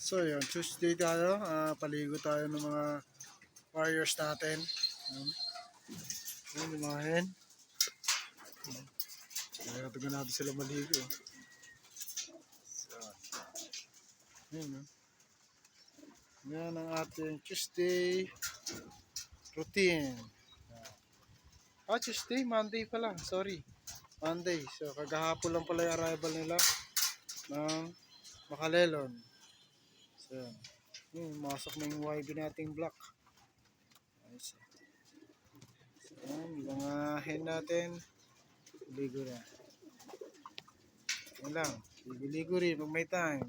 So yun, Tuesday tayo, paligo tayo ng mga warriors natin. Yun, yung mga hen. Nagkatagan natin sila maligo. So, yun, no? Yan ang ating Tuesday routine. Tuesday, Monday pala, sorry. Monday, so kagahapon lang pala yung arrival nila ng Makalelon. So yun, masok na yung YB nating block. Ayos. So yun, mga hen natin, ligo na. Yan lang, ligo-ligo rin pag may time.